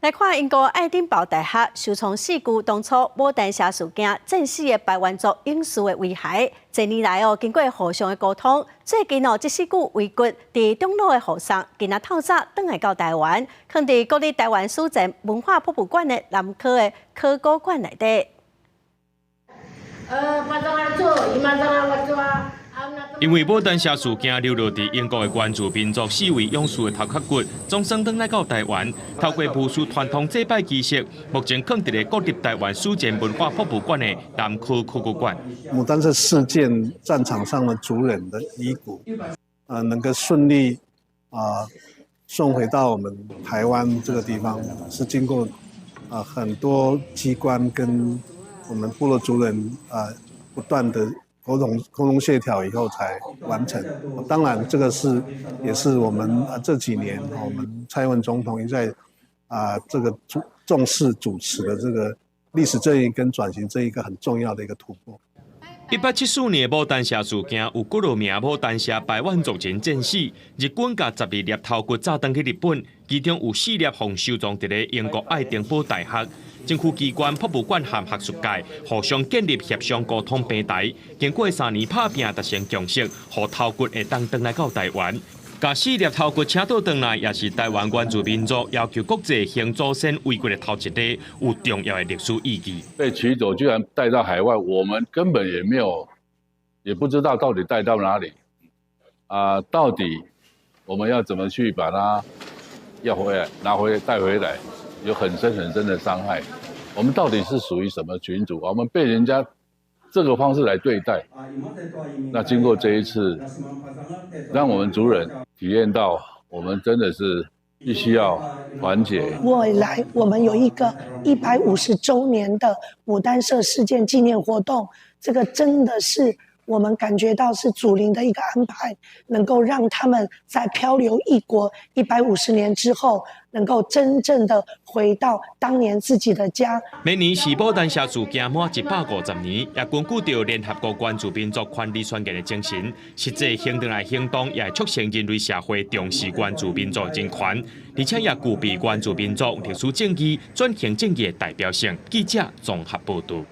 来看英国爱丁堡大学受创事故当初牡丹社事件震死的百万族勇士的遗骸，这年来经过互相的沟通，最近这4具遗骨伫中路的后山，今仔透早转来到台湾，放伫国立台湾史前文化博物馆的南科的考古馆内底。因为牡丹社事件流落伫英国的原住民族4位勇士的头壳骨，总算转来到台湾，透过巫师传统祭拜仪式，目前放伫咧国立台湾史前文化博物馆的南科考古馆。牡丹社事件战场上的族人的遗骨，能够顺利送回到我们台湾这个地方，是经过很多机关跟我们部落族人不断的沟通协调以后才完成。当然，这个也是我们这几年我们蔡英文总统也在这个重视主持的这个历史正义跟转型这一个很重要的一个突破。1874年的牡丹社事件有几落名牡丹社百万族人战死，日军甲12粒头骨炸转去日本，其中有4粒奉收藏伫咧英国爱丁堡大学。政府机关、博物馆和学术界互相建立协商沟通平台，经过3年打拼达成共识，互头骨会当转来到台湾。甲4粒头骨请倒转来，也是台湾原住民族要求国际行祖先遗骨的头一例，有重要的历史意义。被取走居然带到海外，我们根本也不知道到底带到哪里到底我们要怎么去把它要回来、带回来？有很深的伤害，我们到底是属于什么群组？我们被人家这个方式来对待，那经过这一次，让我们族人体验到，我们真的是必须要团结。未来我们有一个150周年的牡丹社事件纪念活动，这个真的是我们感觉到是祖灵的一个安排，能够让他们在漂流异国150年之后，能够真正的回到当年自己的家。明年是牡丹社事件满150年，也根据着联合国原住民族权利宣言的精神，实际行动来行动，也会促成人类社会重视原住民族人权，而且也具备原住民族历史正义、转型正义的代表性。记者综合报道。